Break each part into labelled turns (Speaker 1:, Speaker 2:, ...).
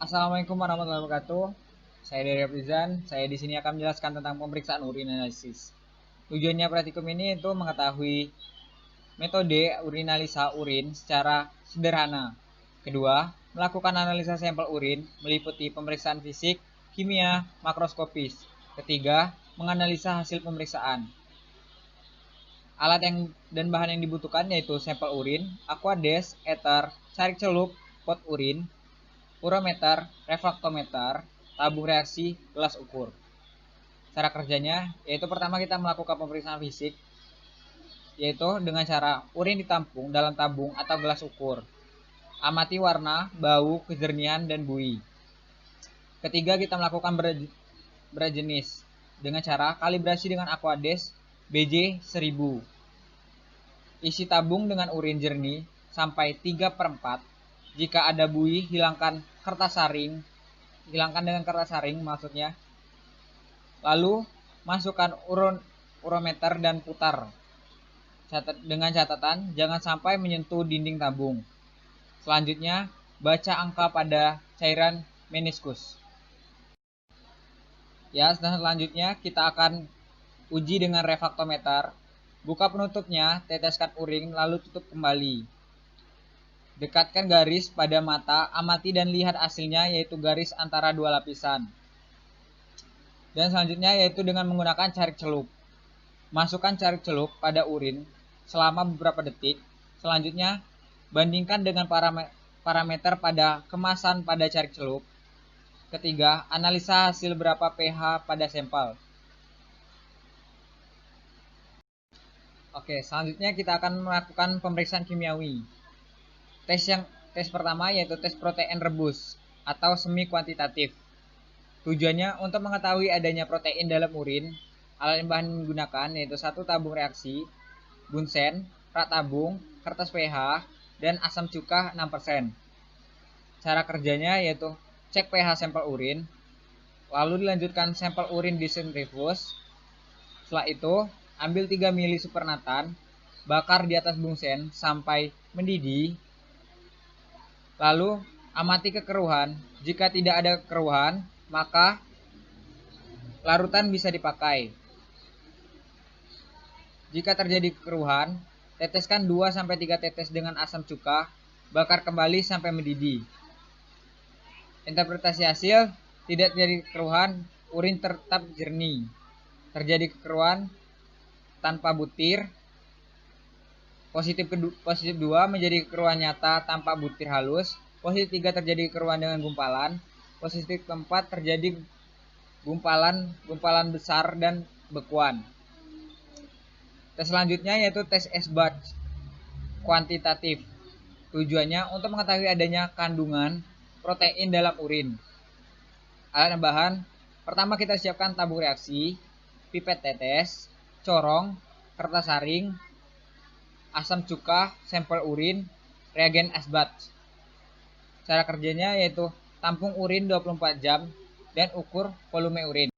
Speaker 1: Assalamualaikum warahmatullahi wabarakatuh. Saya dari Rizan. Saya di sini akan menjelaskan tentang pemeriksaan urin analisis. Tujuannya praktikum ini itu mengetahui metode urinalisa urin secara sederhana. Kedua, melakukan analisa sampel urin meliputi pemeriksaan fisik, kimia, makroskopis. Ketiga, menganalisa hasil pemeriksaan. Alat dan bahan yang dibutuhkan yaitu sampel urin, aquades, ether, carik celup, pot urin, urometer, refraktometer, tabung reaksi, gelas ukur. Cara kerjanya yaitu pertama kita melakukan pemeriksaan fisik, yaitu dengan cara urin ditampung dalam tabung atau gelas ukur. Amati warna, bau, kejernihan, dan buih. Ketiga, kita melakukan berat jenis dengan cara kalibrasi dengan aquades BJ 1000. Isi tabung dengan urin jernih sampai 3/4. Jika ada buih, hilangkan dengan kertas saring maksudnya. Lalu masukkan urometer dan putar. Dengan catatan jangan sampai menyentuh dinding tabung. Selanjutnya, baca angka pada cairan meniskus. Ya, selanjutnya kita akan uji dengan refraktometer. Buka penutupnya, teteskan urin lalu tutup kembali. Dekatkan garis pada mata, amati dan lihat hasilnya yaitu garis antara dua lapisan. Dan selanjutnya yaitu dengan menggunakan carik celup. Masukkan carik celup pada urin selama beberapa detik. Selanjutnya, bandingkan dengan parameter pada kemasan pada carik celup. Ketiga, analisa hasil berapa pH pada sampel. Oke, selanjutnya kita akan melakukan pemeriksaan kimiawi. Tes pertama yaitu tes protein rebus atau semi kuantitatif. Tujuannya untuk mengetahui adanya protein dalam urin. Alat yang bahan digunakan yaitu 1 tabung reaksi, bunsen, rak tabung, kertas pH, dan asam cuka 6%. Cara kerjanya yaitu cek pH sampel urin, lalu dilanjutkan sampel urin di sentrifus. Setelah itu, ambil 3 ml supernatan, bakar di atas bunsen sampai mendidih. Lalu, amati kekeruhan. Jika tidak ada kekeruhan, maka larutan bisa dipakai. Jika terjadi kekeruhan, teteskan 2-3 tetes dengan asam cuka, bakar kembali sampai mendidih. Interpretasi hasil, tidak terjadi kekeruhan, urin tetap jernih. Terjadi kekeruhan tanpa butir. Positif 2 menjadi kekeruhan nyata tanpa butir halus. Positif 3 terjadi kekeruhan dengan gumpalan. Positif 4 terjadi gumpalan besar dan bekuan. Tes selanjutnya yaitu tes SBAT kuantitatif. Tujuannya untuk mengetahui adanya kandungan protein dalam urin. Alat dan bahan, pertama kita siapkan tabung reaksi, pipet tetes, corong, kertas saring, asam cuka, sampel urin, reagen SBAT. Cara kerjanya yaitu tampung urin 24 jam dan ukur volume urin.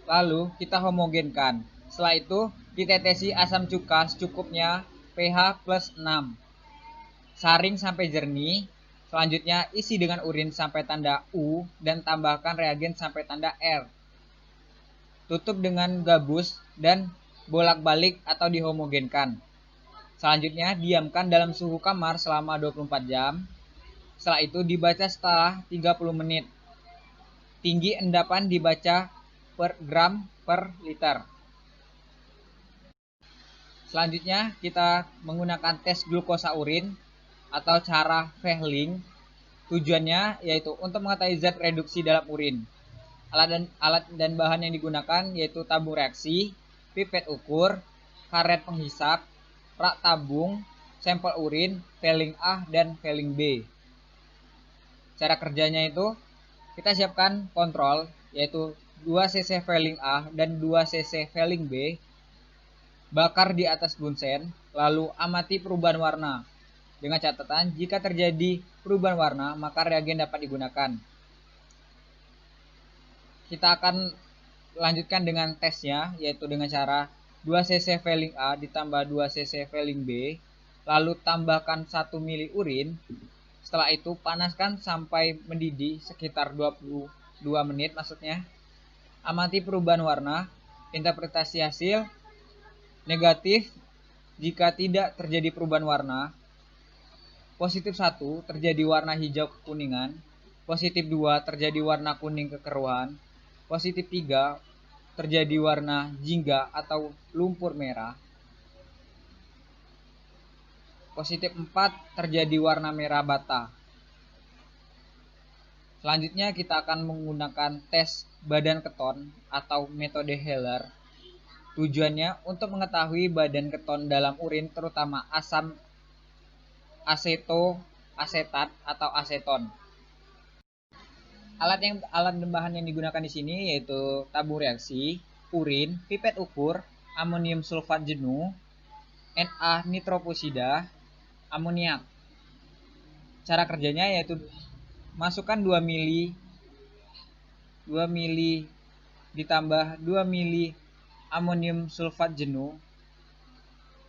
Speaker 1: Lalu kita homogenkan. Setelah itu ditetesi asam cuka secukupnya pH +6. Saring sampai jernih. Selanjutnya isi dengan urin sampai tanda U dan tambahkan reagen sampai tanda R. Tutup dengan gabus dan bolak-balik atau dihomogenkan. Selanjutnya diamkan dalam suhu kamar selama 24 jam. Setelah itu dibaca setelah 30 menit. Tinggi endapan dibaca per gram per liter. Selanjutnya kita menggunakan tes glukosa urin atau cara Fehling. Tujuannya yaitu untuk mengetahui zat reduksi dalam urin. Alat dan bahan yang digunakan yaitu tabung reaksi, pipet ukur, karet penghisap, rak tabung, sampel urin, Fehling A dan Fehling B. Cara kerjanya itu kita siapkan kontrol yaitu 2 cc Fehling A dan 2 cc Fehling B. Bakar di atas bunsen, lalu amati perubahan warna. Dengan catatan, jika terjadi perubahan warna, maka reagen dapat digunakan. Kita akan lanjutkan dengan tesnya, yaitu dengan cara 2 cc Fehling A ditambah 2 cc Fehling B, lalu tambahkan 1 ml urin. Setelah itu panaskan sampai mendidih sekitar 22 menit maksudnya. Amati perubahan warna. Interpretasi hasil negatif jika tidak terjadi perubahan warna. Positif 1 terjadi warna hijau kekuningan. Positif 2 terjadi warna kuning kekeruan. Positif 3 terjadi warna jingga atau lumpur merah. Positif 4 terjadi warna merah bata. Selanjutnya kita akan menggunakan tes badan keton atau metode Heller. Tujuannya untuk mengetahui badan keton dalam urin terutama asam asetat atau aseton. Alat dan bahan yang digunakan di sini yaitu tabung reaksi, urin, pipet ukur, amonium sulfat jenuh, Na nitroposida, amoniak. Cara kerjanya yaitu masukkan 2 mili ditambah 2 mili amonium sulfat jenuh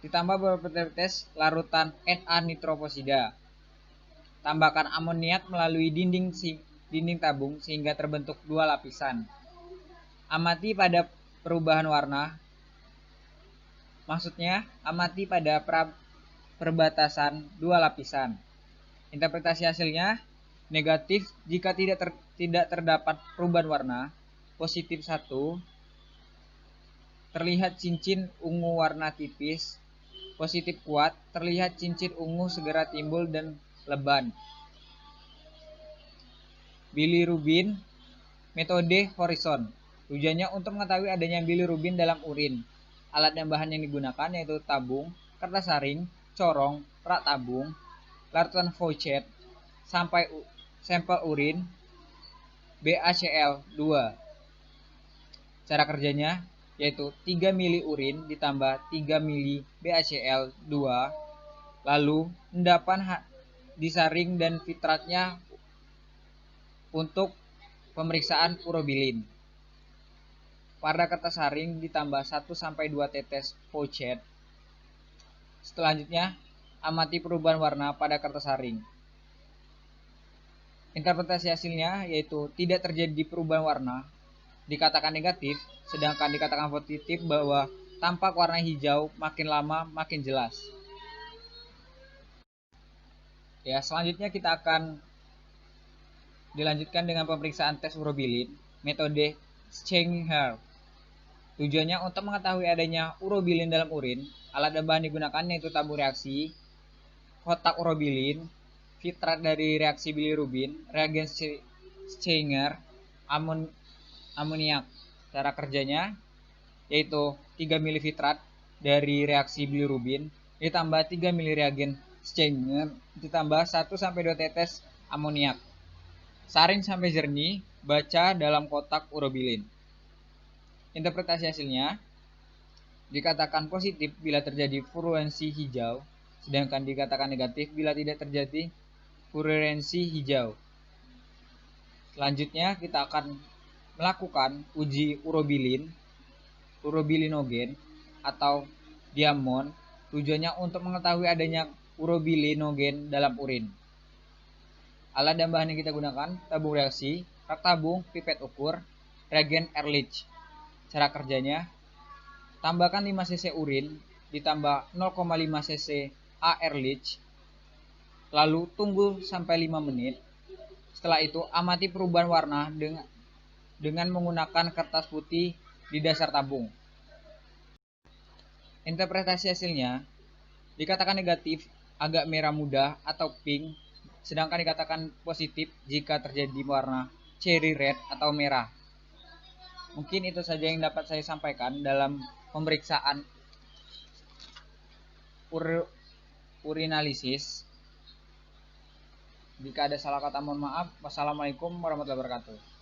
Speaker 1: ditambah beberapa tetes larutan Na nitroposida. Tambahkan amoniak melalui dinding tabung sehingga terbentuk 2 lapisan. Amati pada perubahan warna. Maksudnya, amati pada perbatasan 2 lapisan. Interpretasi hasilnya negatif jika tidak terdapat perubahan warna. Positif 1 terlihat cincin ungu warna tipis. Positif kuat terlihat cincin ungu segera timbul dan leban. Bilirubin metode Horizon. Tujuannya untuk mengetahui adanya bilirubin dalam urin. Alat dan bahan yang digunakan yaitu tabung, kertas saring, corong, rak tabung, larutan Fouchet, sampel urin, BaCl2. Cara kerjanya yaitu 3 mili urin ditambah 3 mili BaCl2, lalu endapan disaring dan filtratnya untuk pemeriksaan urobilin. Pada kertas saring ditambah 1-2 tetes Fouchet. Selanjutnya, amati perubahan warna pada kertas saring. Interpretasi hasilnya yaitu tidak terjadi perubahan warna, dikatakan negatif, sedangkan dikatakan positif bahwa tampak warna hijau makin lama makin jelas. Ya, selanjutnya kita akan dilanjutkan dengan pemeriksaan tes urobilin, metode Steinger. Tujuannya untuk mengetahui adanya urobilin dalam urin. Alat dan bahan digunakan yaitu tabung reaksi, kotak urobilin, filtrat dari reaksi bilirubin, reagen Steinger, amoniak. Cara kerjanya yaitu 3 mili filtrat dari reaksi bilirubin ditambah 3 mili reagen Steinger ditambah 1-2 tetes amoniak. Saring sampai jernih, baca dalam kotak urobilin. Interpretasi hasilnya dikatakan positif bila terjadi fluoresensi hijau, sedangkan dikatakan negatif bila tidak terjadi fluoresensi hijau. Selanjutnya kita akan melakukan uji urobilinogen atau diamond. Tujuannya untuk mengetahui adanya urobilinogen dalam urin. Alat dan bahan yang kita gunakan tabung reaksi, rak tabung, pipet ukur, reagen Ehrlich. Cara kerjanya, tambahkan 5 cc urin ditambah 0,5 cc Ehrlich, lalu tunggu sampai 5 menit. Setelah itu amati perubahan warna dengan menggunakan kertas putih di dasar tabung. Interpretasi hasilnya dikatakan negatif agak merah muda atau pink, sedangkan dikatakan positif jika terjadi warna cherry red atau merah. Mungkin itu saja yang dapat saya sampaikan dalam pemeriksaan urinalisis. Jika ada salah kata mohon maaf. Wassalamualaikum warahmatullahi wabarakatuh.